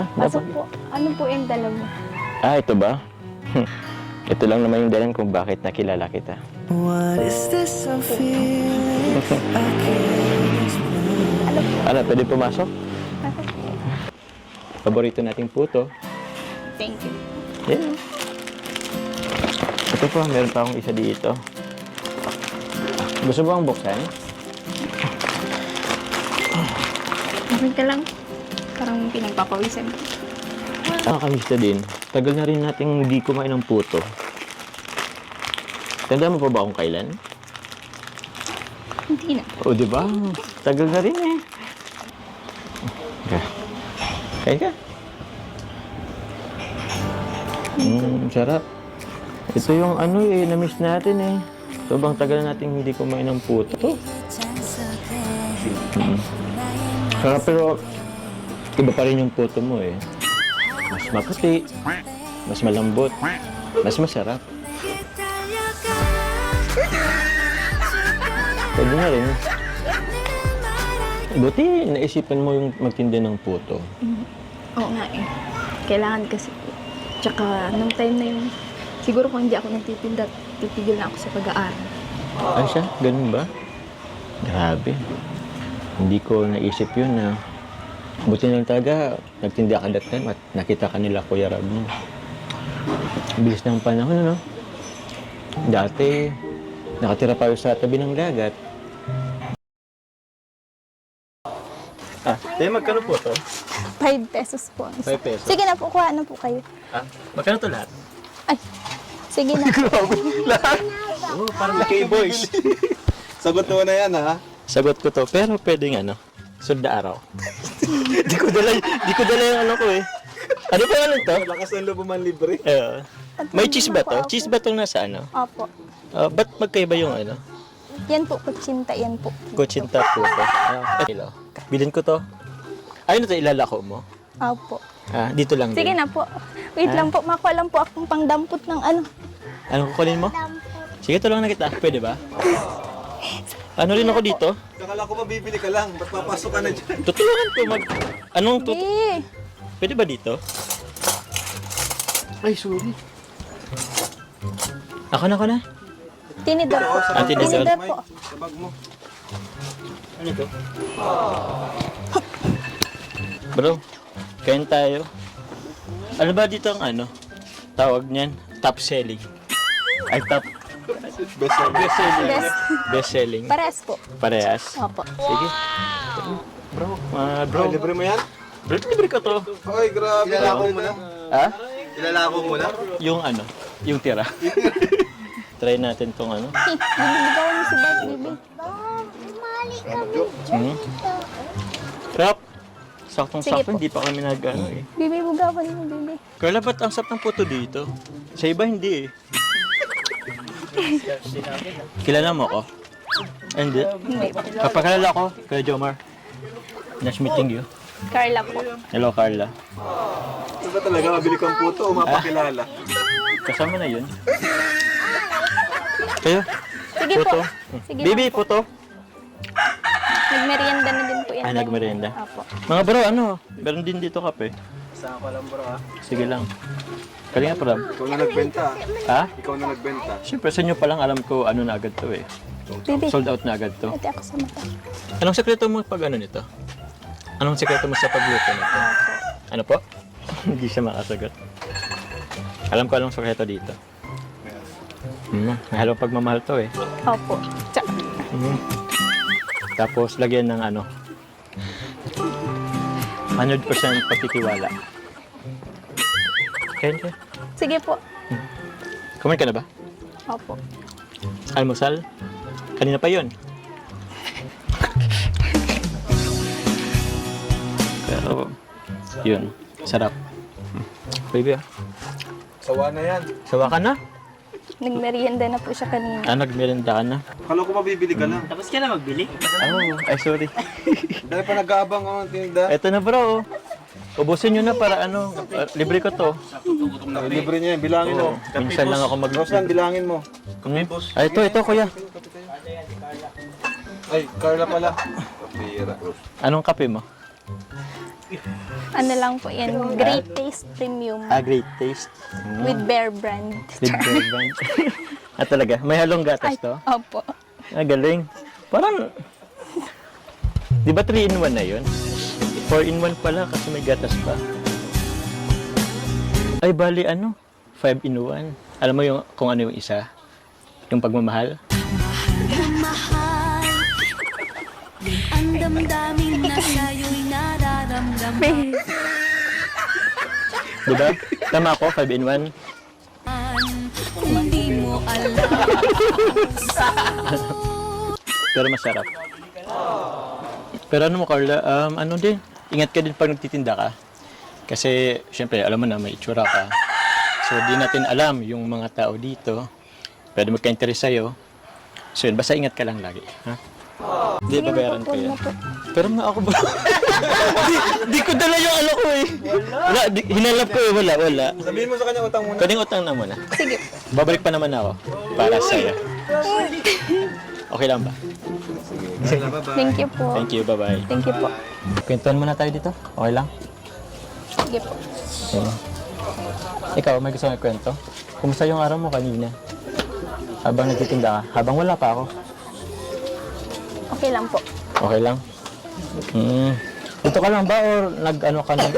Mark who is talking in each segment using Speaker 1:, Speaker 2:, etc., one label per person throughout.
Speaker 1: Pasok po. Ano po yung dala mo?
Speaker 2: Ito ba? Ito lang naman yung dalan kung bakit nakilala kita.
Speaker 3: What is this I'm feeling? I can't explain.
Speaker 2: Ano, pwede pumasok?
Speaker 1: Pasok po.
Speaker 2: Paborito nating puto.
Speaker 1: Thank you.
Speaker 2: Yeah. Ito po, meron pa akong isa dito. Gusto mo bang buksan?
Speaker 1: Okay ka lang. Parang pinagpapawisan.
Speaker 2: Nakakamista din. Tagal na rin nating hindi kumain ng puto. Tanda mo pa ba kung kailan?
Speaker 1: Hindi na.
Speaker 2: O, di ba? Tagal na rin eh. Kain ka. Sarap. Ito yung ano eh, na-miss natin eh. Sobrang tagal na natin hindi kumain ng puto. Sarap pero iba pa rin yung puto mo eh. Mas maputi, mas malambot, mas masarap. Pwede na rin. Buti naisipan mo yung magtinda ng puto.
Speaker 1: Oo nga eh. Kailangan kasi po. Tsaka nung time na yun, siguro kung hindi ako nagtitinda, titigil na ako sa pag-aaral.
Speaker 2: Ay siya? Ganun ba? Grabe. Hindi ko naisip yun na buti lang talaga nagtinda ka that time at nakita ka nila Kuya Rab mo. Bilis ng panahon, no? Dati, nakatira pa sa tabi ng dagat. Magkano po to?
Speaker 1: 5 pesos po.
Speaker 2: 5 pesos.
Speaker 1: Sige na po, kuha na po kayo.
Speaker 2: Magkano to lahat?
Speaker 1: Ay, sige na.
Speaker 2: Lahat? Oo, parang laki boys.
Speaker 4: Sagot mo na yan, ha?
Speaker 2: Sagot ko to, pero pwedeng ano, sunda araw. Di ko dala yung ano ko eh. Ano pa yan ito?
Speaker 4: Lakas ng loob man libre.
Speaker 2: May cheese ba to? Cheese ba to nasa ano?
Speaker 1: Opo.
Speaker 2: Ba't magkaiba yung ano?
Speaker 1: Yan po, kutsinta. Yan po.
Speaker 2: Kutsinta po to. Hello. Bilhin ko to. Ayun na to, ilalako mo.
Speaker 1: Opo.
Speaker 2: Dito lang
Speaker 1: Sige
Speaker 2: din.
Speaker 1: na po. Wait lang po, makuha lang po akong pangdampot ng ano.
Speaker 2: Anong kukunin mo? Sige, tulungan na kita. Pwede ba? Ano rin ako dito?
Speaker 4: Nakala ko mabibili ka lang. Ba't papasok ka na dyan?
Speaker 2: Tutulungan ko mag... Anong
Speaker 1: Eh,
Speaker 2: Pwede ba dito?
Speaker 4: Ay, sorry.
Speaker 2: Ako na.
Speaker 1: tinidor po.
Speaker 2: Tinidor.
Speaker 1: Tinidor po.
Speaker 4: Sa bag mo.
Speaker 2: Ano to? Bro, kain tayo. Ano ba dito ang ano? Tawag niyan? Top selling. Ay, top...
Speaker 4: Best seller.
Speaker 2: Best selling.
Speaker 1: Best.
Speaker 2: Best selling.
Speaker 1: Parehas po.
Speaker 2: Parehas.
Speaker 1: Opo.
Speaker 2: Sige. Bro, bro.
Speaker 4: Ay, libre mo yan?
Speaker 2: Bro, libre ko to.
Speaker 4: Ay, grabe. Ilalako mo na.
Speaker 2: Ha?
Speaker 4: Ilalako mo na?
Speaker 2: Yung ano? Yung tira. Try natin tong ano.
Speaker 1: Bibigawan mo si Bart, bibi.
Speaker 2: Rap.
Speaker 1: Sige
Speaker 2: Saktong-sakto,
Speaker 1: po.
Speaker 2: hindi pa kami nag-ano eh.
Speaker 1: Bibi, bugawan mo, bibi.
Speaker 2: Carla, ba't ang sarap ng puto dito? Sa iba, hindi eh. Kilala mo ako? Hindi.
Speaker 1: Hindi.
Speaker 2: Kapagkalala ko, Kuya Jomar. Nice meeting you.
Speaker 1: Carla po.
Speaker 2: Hello, Carla.
Speaker 4: Ito ba talaga mabili kang puto o mapakilala?
Speaker 2: Kasama na yun. Kayo?
Speaker 1: Sige
Speaker 2: Puto.
Speaker 1: po. Sige
Speaker 2: Bibi,
Speaker 1: lang po.
Speaker 2: puto.
Speaker 1: Nagmerienda na din po yan.
Speaker 2: Nagmerienda.
Speaker 1: Opo.
Speaker 2: Mga bro, ano? Meron din dito kape.
Speaker 4: Saan ka lang, bro, ha?
Speaker 2: Sige lang. Kalinga pa lang.
Speaker 4: Ikaw na nagbenta.
Speaker 2: Ha?
Speaker 4: Ikaw na nagbenta.
Speaker 2: Siyempre, sa inyo pa lang alam ko ano na agad to eh.
Speaker 1: Bibi,
Speaker 2: Sold out na agad to.
Speaker 1: ate ako sa mata.
Speaker 2: Anong sekreto mo pag ano nito? Anong sekreto mo sa pagluto nito? Ano po? Hindi siya makasagot. Alam ko anong sekreto dito. May halong pagmamahal to eh.
Speaker 1: Opo.
Speaker 2: Tapos lagyan ng ano. 100% pagtitiwala. Kain ka?
Speaker 1: Sige po.
Speaker 2: Kumain ka na ba?
Speaker 1: Opo.
Speaker 2: Almusal? Kanina pa yun. Pero, yun. Sarap. Baby,
Speaker 4: Sawa na yan.
Speaker 2: sawa ka na?
Speaker 1: Nagmerienda na po siya kanina.
Speaker 2: Nagmerenda ka na?
Speaker 4: Kala ko mabibili ka lang.
Speaker 2: Tapos ka na magbili? Ay sorry.
Speaker 4: Dahil pa nag-aabang ako ng tinda.
Speaker 2: Eto na bro. Ubusin nyo na para ano, libre ko to.
Speaker 4: Libre niya yan. Bilangin mo.
Speaker 2: Minsan lang ako mag...
Speaker 4: Rosan, bilangin mo.
Speaker 2: Ay, ito kuya.
Speaker 4: Ay, Carla pala. Kapira.
Speaker 2: Anong kape mo?
Speaker 1: Ano lang po yan, Great Taste Premium
Speaker 2: Great Taste.
Speaker 1: with Bear Brand.
Speaker 2: With Bear Brand. Talaga? May halong gatas to?
Speaker 1: Opo.
Speaker 2: Galing. Parang, di ba 3-in-1 na yun? 4-in-1 pala kasi may gatas pa. Ay, bali 5-in-1. Alam mo yung kung ano yung isa? Yung pagmamahal?
Speaker 5: Mahal, ang damdamin na sa'yo'y nararamdaman.
Speaker 2: Di ba? Tama ako, 5-in-1.
Speaker 5: Kung di mo alam,
Speaker 2: Pero masarap. Pero ano mo, Carla, ingat ka din pag nagtitinda ka. Kasi, syempre, alam mo na, may itsura ka. So, di natin alam yung mga tao dito. Pwede magka-interest sa'yo. So, yun, basta ingat ka lang lagi. Ha? Hindi, babayaran ko yan. Pero nga ako ba? di ko dala yung ko eh. Wala, hinalap ko eh, wala.
Speaker 4: Sabihin mo sa kanya utang muna.
Speaker 2: Pwedeng utang na muna. Sige. Babalik pa naman ako para sa'yo. Okay lang ba?
Speaker 1: Thank you po.
Speaker 2: Thank you, bye-bye.
Speaker 1: Thank you po.
Speaker 2: Kwentuhan muna tayo dito. Okay lang?
Speaker 1: Sige po.
Speaker 2: Okay. Ikaw, may gusto mong kwento? Kumusta yung araw mo kanina? Habang nagtitinda ka? Habang wala pa ako?
Speaker 1: Okay lang po.
Speaker 2: Okay lang? Dito ka lang ba or nag-ano ka ng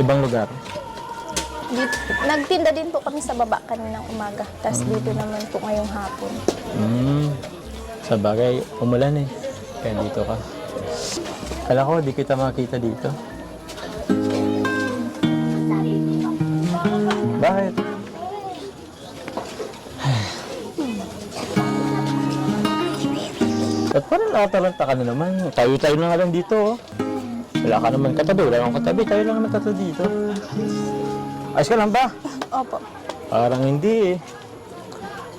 Speaker 2: ibang lugar?
Speaker 1: Nagtinda din po kami sa baba kaninang umaga. Tapos dito naman po ngayong hapon.
Speaker 2: Sa bagay, umulan eh. Kaya dito ka. Kala ko, di kita makita dito. Bakit? At parang nakatalanta ka na naman. Tayo-tayo na nga lang dito. Oh. Wala ka naman katabi. Wala akong katabi. Tayo lang naman tato dito. Ayos ka lang ba?
Speaker 1: Opo.
Speaker 2: Parang hindi eh.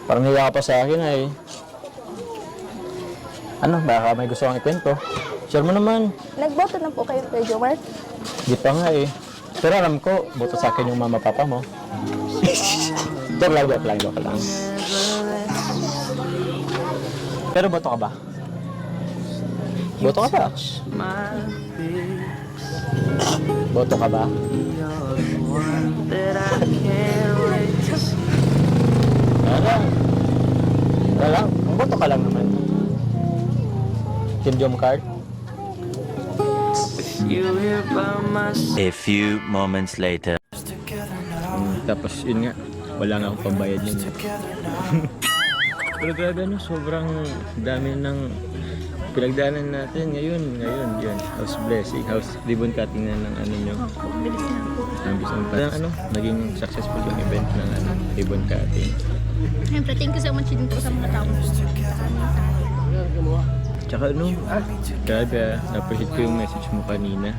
Speaker 2: Parang hiya ka pa sa akin eh. Ano, baka may gusto kang ikwento? Share mo naman.
Speaker 1: Nagboto na po kayo, Kuya Jomar?
Speaker 2: Di pa nga eh. Pero alam ko, boto sa akin yung mama papa mo. Pero joke lang. Pero boto ka ba? Boto ka ba? Boto ka ba? Wala lang. Boto ka lang naman. Team Jom card?
Speaker 6: A few moments later.
Speaker 2: Tapos yun nga, wala nga akong pambayad yun. Pero grabe sobrang dami ng pinagdaanan natin ngayon, yun. House blessing, house ribbon cutting na ng nyo.
Speaker 1: Bilis na po.
Speaker 2: Parang naging successful yung event ng ribbon cutting.
Speaker 1: Siyempre, thank you so much din po sa mga tao.
Speaker 2: Tsaka grabe na-appreciate ko yung message mo kanina.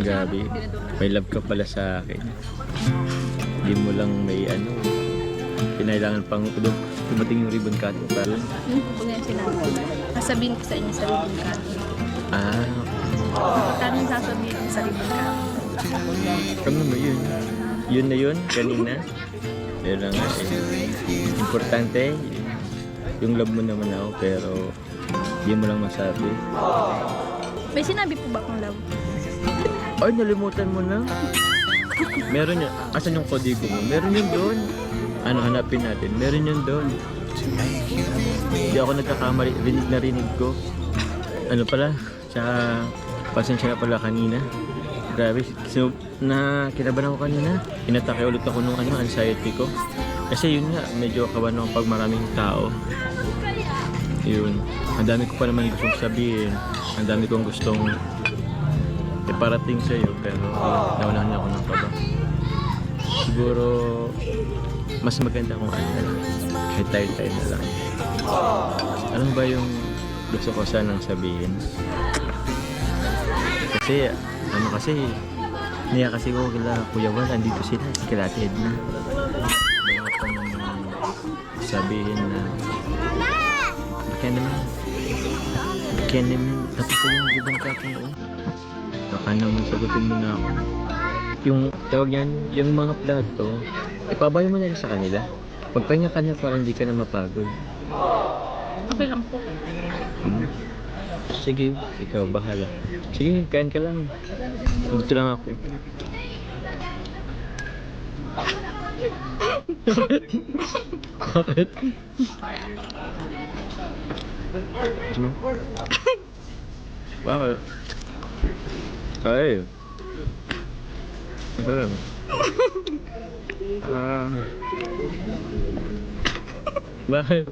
Speaker 2: Grabe, may love ka pala sa akin. Hindi mo lang may kinailangan pang dumating yung ribbon cutting para.
Speaker 1: Kung yan sinabi. Sasabihin ko sa inyo sa ribbon cutting. Kami sasabihin ko sa ribbon cutting.
Speaker 2: Ano mo yun? Yun na yun, kanina. Yun lang nga importante, yung love mo naman ako, pero hindi mo lang masabi.
Speaker 1: May sinabi po ba akong love?
Speaker 2: Ay, nalimutan mo na. Meron yun. Asan yung kodigo mo? Meron yun doon. Hanapin natin. Meron yun doon. Hindi ako nagkakamali. Rinig ko. Tsaka, pasensya na pala kanina. Grabe. So, kinabahan ako kanina. Inatake ulit ako nung anxiety ko. Kasi yun nga, medyo kawan ako pag maraming tao. Yun. Ang dami ko pa naman gustong sabihin. Ang dami kong gustong iparating sa'yo. Pero naunahan niya ako ng kaba. Siguro, mas maganda kung kahit tayo na lang. Ano ba yung gusto ko sanang sabihin? Kasi, niya kasi ko kila Kuya Juan, andito sila, si Kalate Edna. Bago pa naman sabihin na, baka naman, tapos yung ribbon cutting ko. Baka naman sagutin mo na ako. Yung tawag yan, yung mga plato, ipabayo mo na rin sa kanila. Magpahinga ka na para hindi ka na mapagod.
Speaker 1: Okay lang po.
Speaker 2: Sige, ikaw bahala. Sige, kain ka lang. Dito lang ako. Bakit? Bakit? Ay. Bakit?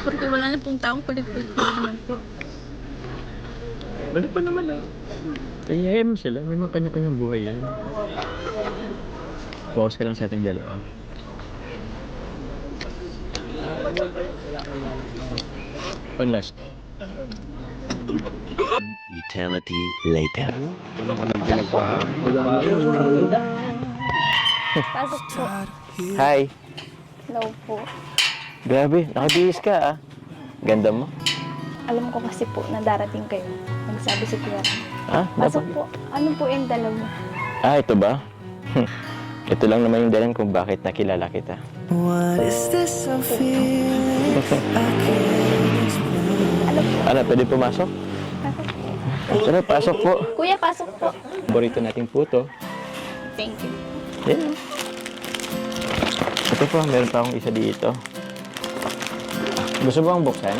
Speaker 1: Porque wala na pong taong kulit-kulit naman po.
Speaker 2: Balik pa naman ah. Ayayin mo sila. May mga kanya-kanyang buhay yan. Focus ka lang sa ating dalawa. One last.
Speaker 6: Eternity later.
Speaker 1: Pasok po.
Speaker 2: Hi.
Speaker 1: Hello po.
Speaker 2: Grabe, nakabihis ka ah. Ganda mo.
Speaker 1: Alam ko kasi po na darating kayo. Nagsabi si Kuya.
Speaker 2: Ah,
Speaker 1: Pasok po. Ano po yung dala mo?
Speaker 2: Ah, ito ba? Ito lang naman yung dahilan kung bakit nakilala kita.
Speaker 3: What is this I'm feeling? I can't explain.
Speaker 2: Ano, pwede pumasok?
Speaker 1: Pasok po.
Speaker 2: Ano, pasok po.
Speaker 1: Kuya, pasok po.
Speaker 2: Paborito nating puto.
Speaker 1: Thank you.
Speaker 2: Yeah. Ito po, meron pa akong isa dito. Gusto mo bang buksan?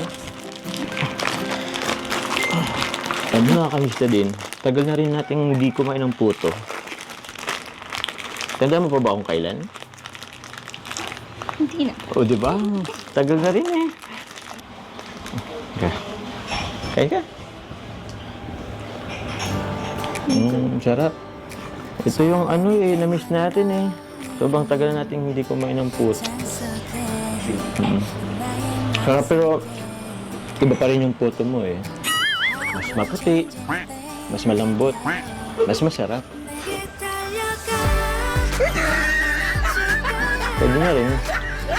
Speaker 2: Ano nakakamista din? Tagal na rin nating hindi kumain ng puto. Tanda mo pa ba kung kailan?
Speaker 1: Hindi na.
Speaker 2: O, di ba? Tagal na rin eh. Okay. Kain ka? Sarap. Ito yung ano eh, na-miss natin eh. Sobrang tagal na natin hindi kumain ng puto. Sarap pero iba pa rin yung puto mo eh. Mas maputi, mas malambot, mas masarap. Pwede na rin.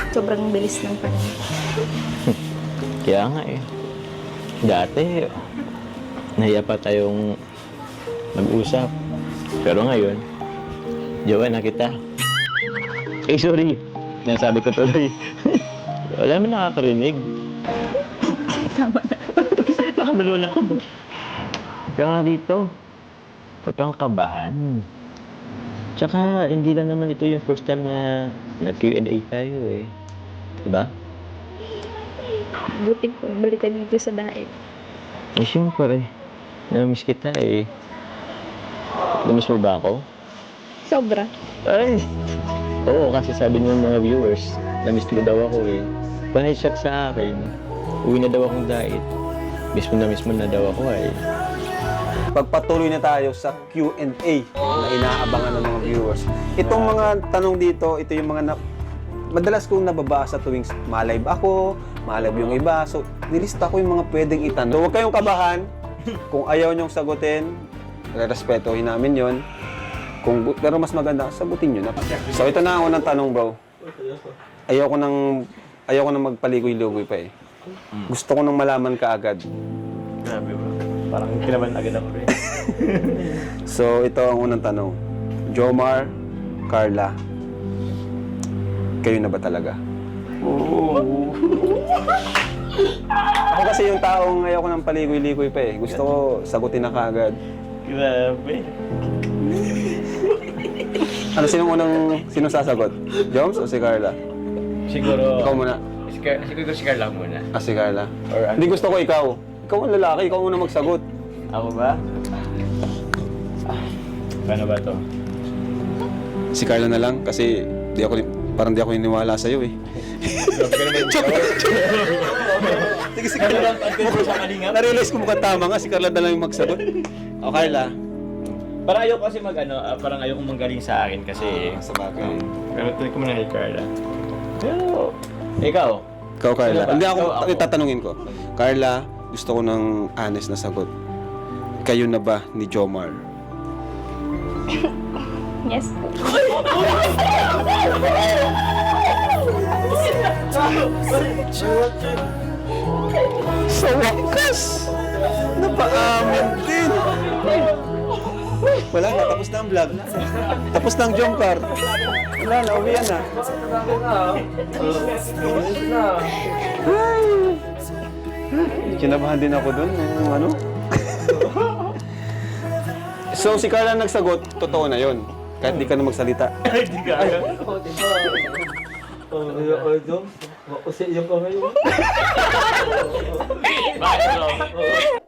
Speaker 1: Sobrang bilis ng panahon.
Speaker 2: Kaya nga eh. Dati, nahiya pa tayong mag-usap. Pero ngayon, jowa na kita. Eh, sorry. Nasabi ko tuloy. Wala mo nakakarinig.
Speaker 1: Tama na.
Speaker 2: Baka malula ko. Kaya nga dito, huwag kang kabahan. Tsaka, hindi lang naman ito yung first time na nag-Q&A tayo eh. Diba?
Speaker 1: Buti po. Balikan dito sa daig.
Speaker 2: Eh, siyempre. Namiss kita eh. Namiss mo ba ako?
Speaker 1: Sobra.
Speaker 2: Ay! Oo, kasi sabi ng mga viewers, namiss mo daw ako eh. Panay siya sa akin, uwi na daw akong diet. Miss mo na daw ako eh.
Speaker 4: Pagpatuloy na tayo sa Q&A na inaabangan ng mga viewers. Itong mga tanong dito, ito yung mga madalas kong nababasa tuwing ma-live ako, ma-live yung iba. So, nilista ko yung mga pwedeng itanong. So, huwag kayong kabahan. Kung ayaw niyong sagutin, respetuhin namin yon. Pero mas maganda, sagutin niyo na. So, ito na ang unang tanong, bro. Ayoko nang magpaligoy-ligoy pa eh. Gusto ko nang malaman ka agad.
Speaker 2: Grabe ba? Parang kinaman agad ako rin.
Speaker 4: So, ito ang unang tanong. Jomar, Carla, kayo na ba talaga? Ako kasi yung taong ayoko nang paligoy-ligoy pa eh. Gusto ko sagutin na kaagad.
Speaker 2: Grabe.
Speaker 4: Ano, sinong sasagot? Joms o si Carla?
Speaker 2: Siguro,
Speaker 4: Ikaw muna.
Speaker 2: siguro si Carla muna.
Speaker 4: Ah, si Carla.
Speaker 2: Or ano?
Speaker 4: Hindi, gusto ko ikaw. Ikaw ang lalaki, ikaw muna magsagot.
Speaker 2: Ako ba? Paano ba to?
Speaker 4: Si Carla na lang kasi parang di ako niniwala sa'yo eh. Sige, si Carla. Na-realize ko mukhang tama nga, si Carla na lang yung magsagot. O, Carla.
Speaker 2: Parang ayoko kasi parang ayoko manggaling sa akin kasi...
Speaker 4: Sa bagay.
Speaker 2: Pero tuloy ko muna kay Carla. Pero, ikaw?
Speaker 4: Ikaw, Carla.
Speaker 2: Ano ba?
Speaker 4: Hindi, ako
Speaker 2: Ikaw, ako.
Speaker 4: tatanungin ko. Carla, gusto ko ng honest na sagot. Kayo na ba ni Jomar?
Speaker 1: Yes po.
Speaker 4: Sa wakas! Napaamin din! Wala na, tapos na ang vlog. Tapos na ang jump car. Wala na, uwian na. Ay. Kinabahan din ako dun. Yung ano? So, si Carla nagsagot, totoo na yon. Kahit di ka na magsalita.
Speaker 7: Hindi kaya. Dom. Kasi yung kamay mo. Bakit, bro?